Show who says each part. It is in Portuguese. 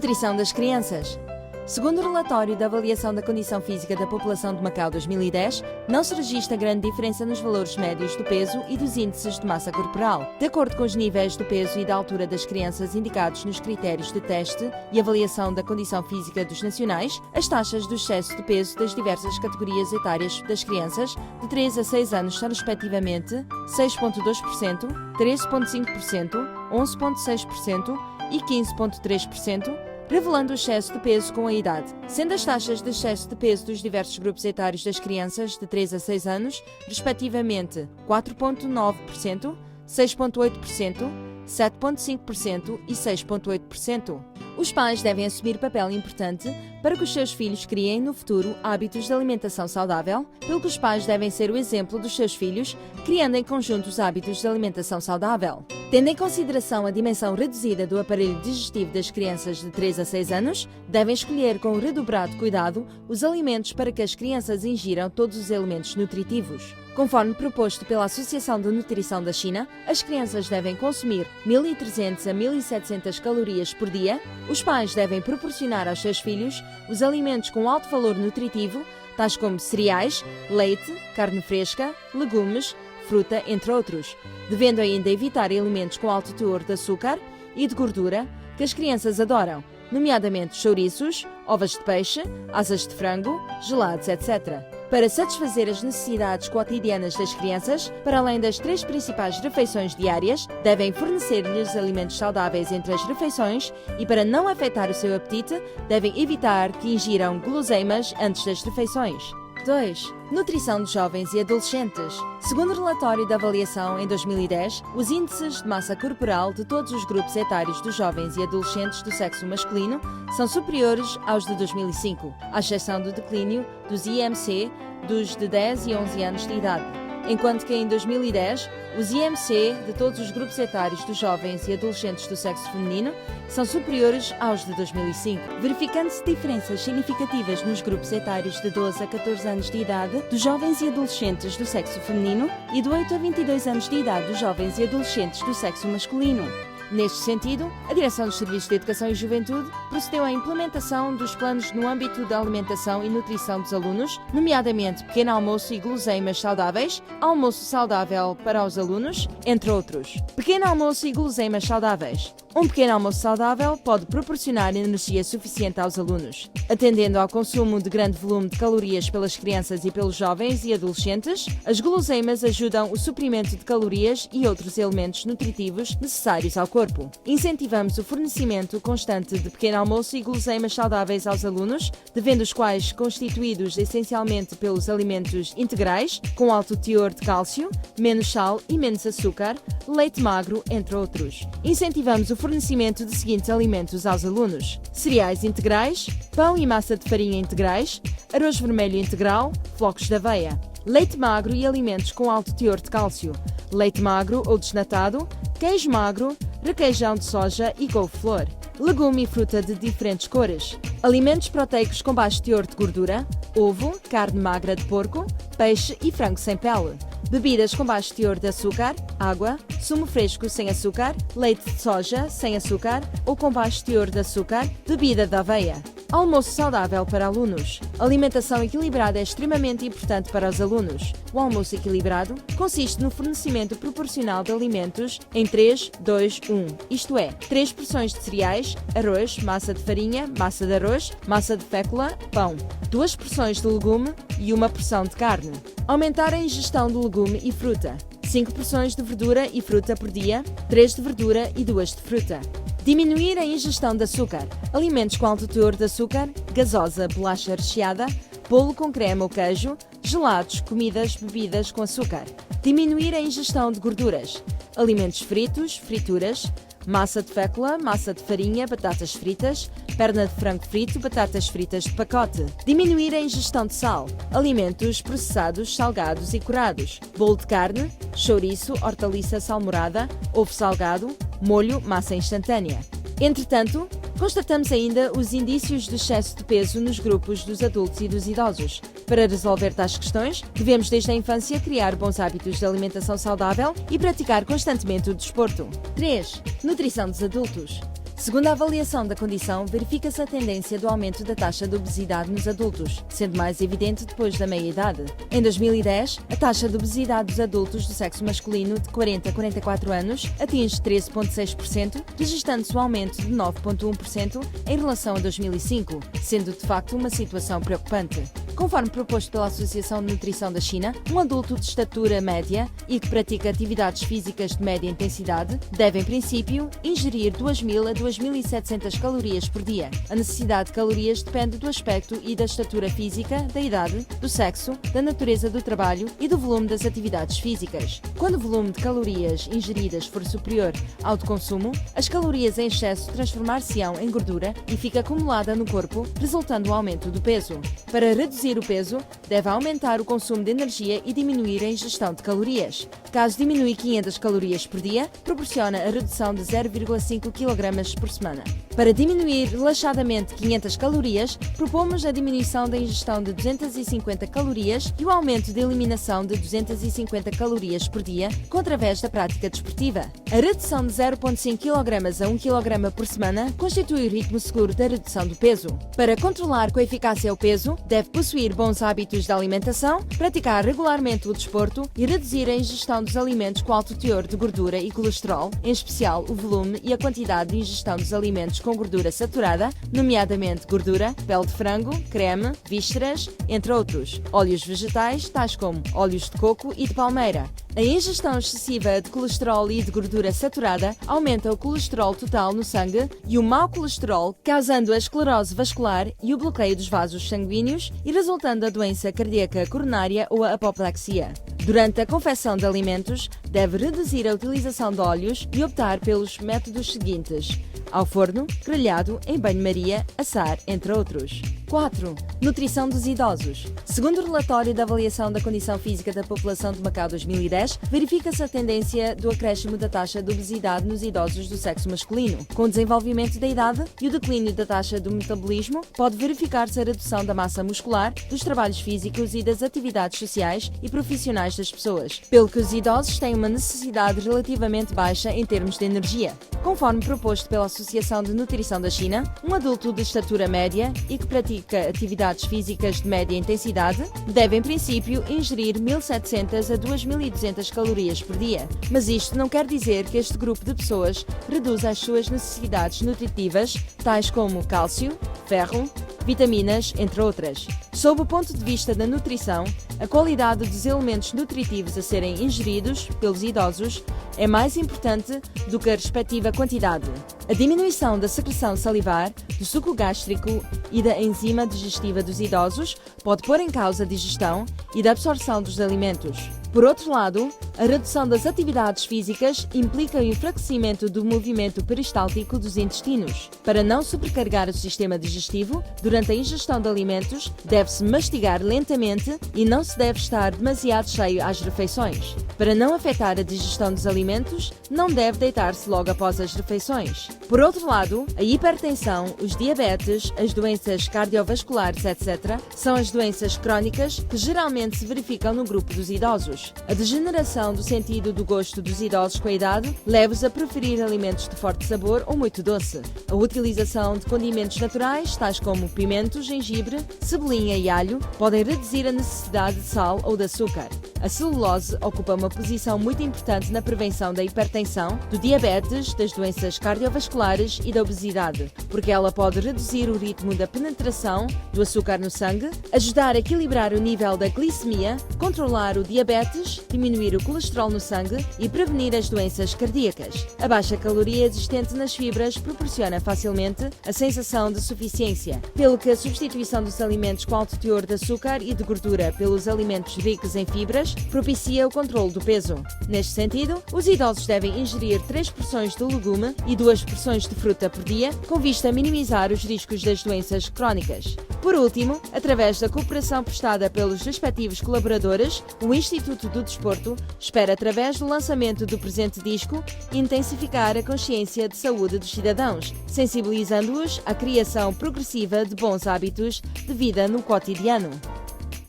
Speaker 1: Nutrição das crianças. Segundo o relatório da Avaliação da Condição Física da População de Macau 2010, não se registra grande diferença nos valores médios do peso e dos índices de massa corporal. De acordo com os níveis do peso e da altura das crianças indicados nos critérios de teste e avaliação da condição física dos nacionais, as taxas do excesso de peso das diversas categorias etárias das crianças de 3 a 6 anos são respectivamente 6,2%, 13,5%, 11,6% e 15,3%, revelando o excesso de peso com a idade, sendo as taxas de excesso de peso dos diversos grupos etários das crianças de 3 a 6 anos, respectivamente 4,9%, 6,8%, 7,5% e 6,8%. Os pais devem assumir papel importante para que os seus filhos criem no futuro hábitos de alimentação saudável, pelo que os pais devem ser o exemplo dos seus filhos, criando em conjunto os hábitos de alimentação saudável. Tendo em consideração a dimensão reduzida do aparelho digestivo das crianças de 3 a 6 anos, devem escolher com redobrado cuidado os alimentos para que as crianças ingiram todos os elementos nutritivos. Conforme proposto pela Associação de Nutrição da China, as crianças devem consumir 1.300 a 1.700 calorias por dia. Os pais devem proporcionar aos seus filhos os alimentos com alto valor nutritivo, tais como cereais, leite, carne fresca, legumes, fruta, entre outros, devendo ainda evitar alimentos com alto teor de açúcar e de gordura que as crianças adoram, nomeadamente chouriços, ovas de peixe, asas de frango, gelados, etc. Para satisfazer as necessidades cotidianas das crianças, para além das 3 principais refeições diárias, devem fornecer-lhes alimentos saudáveis entre as refeições e, para não afetar o seu apetite, devem evitar que ingiram guloseimas antes das refeições. 2. Nutrição de jovens e adolescentes. Segundo o relatório da avaliação em 2010, os índices de massa corporal de todos os grupos etários dos jovens e adolescentes do sexo masculino são superiores aos de 2005, à exceção do declínio dos IMC dos de 10 e 11 anos de idade, enquanto que em 2010 os IMC de todos os grupos etários dos jovens e adolescentes do sexo feminino são superiores aos de 2005, verificando-se diferenças significativas nos grupos etários de 12 a 14 anos de idade dos jovens e adolescentes do sexo feminino e de 8 a 22 anos de idade dos jovens e adolescentes do sexo masculino. Neste sentido, a Direção dos Serviços de Educação e Juventude procedeu à implementação dos planos no âmbito da alimentação e nutrição dos alunos, nomeadamente pequeno almoço e guloseimas saudáveis, almoço saudável para os alunos, entre outros. Pequeno almoço e guloseimas saudáveis. Um pequeno almoço saudável pode proporcionar energia suficiente aos alunos. Atendendo ao consumo de grande volume de calorias pelas crianças e pelos jovens e adolescentes, as guloseimas ajudam o suprimento de calorias e outros elementos nutritivos necessários ao corpo. Incentivamos o fornecimento constante de pequeno almoço e guloseimas saudáveis aos alunos, devendo os quais constituídos essencialmente pelos alimentos integrais, com alto teor de cálcio, menos sal e menos açúcar, leite magro, entre outros. Incentivamos o fornecimento de seguintes alimentos aos alunos: cereais integrais, pão e massa de farinha integrais, arroz vermelho integral, flocos de aveia, leite magro e alimentos com alto teor de cálcio, leite magro ou desnatado, queijo magro, requeijão de soja e couve-flor, legume e fruta de diferentes cores, alimentos proteicos com baixo teor de gordura, ovo, carne magra de porco, peixe e frango sem pele, bebidas com baixo teor de açúcar, água, sumo fresco sem açúcar, leite de soja sem açúcar ou com baixo teor de açúcar, bebida de aveia. Almoço saudável para alunos. A alimentação equilibrada é extremamente importante para os alunos. O almoço equilibrado consiste no fornecimento proporcional de alimentos em 3, 2, 1, isto é, 3 porções de cereais, arroz, massa de farinha, massa de arroz, massa de fécula, pão, 2 porções de legume e 1 porção de carne. Aumentar a ingestão de legume e fruta. 5 porções de verdura e fruta por dia, 3 de verdura e 2 de fruta. Diminuir a ingestão de açúcar. Alimentos com alto teor de açúcar, gasosa, bolacha recheada, bolo com creme ou queijo, gelados, comidas, bebidas com açúcar. Diminuir a ingestão de gorduras. Alimentos fritos, frituras, massa de fécula, massa de farinha, batatas fritas, perna de frango frito, batatas fritas de pacote. Diminuir a ingestão de sal. Alimentos processados, salgados e curados. Bolo de carne, chouriço, hortaliça salmourada, ovo salgado, molho, massa instantânea. Entretanto, constatamos ainda os indícios de excesso de peso nos grupos dos adultos e dos idosos. Para resolver tais questões, devemos desde a infância criar bons hábitos de alimentação saudável e praticar constantemente o desporto. 3. Nutrição dos adultos. Segundo a avaliação da condição, verifica-se a tendência do aumento da taxa de obesidade nos adultos, sendo mais evidente depois da meia-idade. Em 2010, a taxa de obesidade dos adultos do sexo masculino de 40 a 44 anos atinge 13,6%, registrando-se um aumento de 9,1% em relação a 2005, sendo de facto uma situação preocupante. Conforme proposto pela Associação de Nutrição da China, um adulto de estatura média e que pratica atividades físicas de média intensidade deve, em princípio, ingerir 2.000 a 2.700 calorias por dia. A necessidade de calorias depende do aspecto e da estatura física, da idade, do sexo, da natureza do trabalho e do volume das atividades físicas. Quando o volume de calorias ingeridas for superior ao de consumo, as calorias em excesso transformar-se-ão em gordura e fica acumulada no corpo, resultando no aumento do peso. Para reduzir o peso, deve aumentar o consumo de energia e diminuir a ingestão de calorias. Caso diminui 500 calorias por dia, proporciona a redução de 0,5 kg por semana. Para diminuir relaxadamente 500 calorias, propomos a diminuição da ingestão de 250 calorias e o aumento de eliminação de 250 calorias por dia, através da prática desportiva. A redução de 0,5 kg a 1 kg por semana constitui o ritmo seguro da redução do peso. Para controlar com eficácia o peso, deve possuir bons hábitos de alimentação, praticar regularmente o desporto e reduzir a ingestão dos alimentos com alto teor de gordura e colesterol, em especial o volume e a quantidade de ingestão dos alimentos com gordura saturada, nomeadamente gordura, pele de frango, creme, vísceras, entre outros. Óleos vegetais, tais como óleos de coco e de palmeira. A ingestão excessiva de colesterol e de gordura saturada aumenta o colesterol total no sangue e o mau colesterol, causando a esclerose vascular e o bloqueio dos vasos sanguíneos e resultando a doença cardíaca coronária ou a apoplexia. Durante a confecção de alimentos, deve reduzir a utilização de óleos e optar pelos métodos seguintes: ao forno, grelhado, em banho-maria, assar, entre outros. 4. Nutrição dos idosos. Segundo o relatório da avaliação da condição física da população de Macau 2010, verifica-se a tendência do acréscimo da taxa de obesidade nos idosos do sexo masculino. Com o desenvolvimento da idade e o declínio da taxa do metabolismo, pode verificar-se a redução da massa muscular, dos trabalhos físicos e das atividades sociais e profissionais das pessoas, pelo que os idosos têm uma necessidade relativamente baixa em termos de energia. Conforme proposto pela Associação de Nutrição da China, um adulto de estatura média e que pratica atividades físicas de média intensidade deve, em princípio, ingerir 1.700 a 2.200 calorias por dia. Mas isto não quer dizer que este grupo de pessoas reduza as suas necessidades nutritivas, tais como cálcio, ferro, vitaminas, entre outras. Sob o ponto de vista da nutrição, a qualidade dos elementos nutritivos a serem ingeridos pelos idosos é mais importante do que a respectiva quantidade. A diminuição da secreção salivar, do suco gástrico e da enzima digestiva dos idosos pode pôr em causa a digestão e da absorção dos alimentos. Por outro lado, a redução das atividades físicas implica o enfraquecimento do movimento peristáltico dos intestinos. Para não sobrecarregar o sistema digestivo, durante a ingestão de alimentos, deve-se mastigar lentamente e não se deve estar demasiado cheio às refeições. Para não afetar a digestão dos alimentos, não deve deitar-se logo após as refeições. Por outro lado, a hipertensão, os diabetes, as doenças cardiovasculares, etc., são as doenças crónicas que geralmente se verificam no grupo dos idosos. A degeneração do sentido do gosto dos idosos com a idade leva-os a preferir alimentos de forte sabor ou muito doce. A utilização de condimentos naturais, tais como pimento, gengibre, cebolinha e alho, podem reduzir a necessidade de sal ou de açúcar. A celulose ocupa uma posição muito importante na prevenção da hipertensão, do diabetes, das doenças cardiovasculares e da obesidade, porque ela pode reduzir o ritmo da penetração do açúcar no sangue, ajudar a equilibrar o nível da glicemia, controlar o diabetes, diminuir o colesterol no sangue e prevenir as doenças cardíacas. A baixa caloria existente nas fibras proporciona facilmente a sensação de suficiência, pelo que a substituição dos alimentos com alto teor de açúcar e de gordura pelos alimentos ricos em fibras propicia o controle do peso. Neste sentido, os idosos devem ingerir 3 porções de legume e 2 porções de fruta por dia, com vista a minimizar os riscos das doenças crónicas. Por último, através da cooperação prestada pelos respectivos colaboradores, o Instituto do Desporto espera, através do lançamento do presente disco, intensificar a consciência de saúde dos cidadãos, sensibilizando-os à criação progressiva de bons hábitos de vida no cotidiano.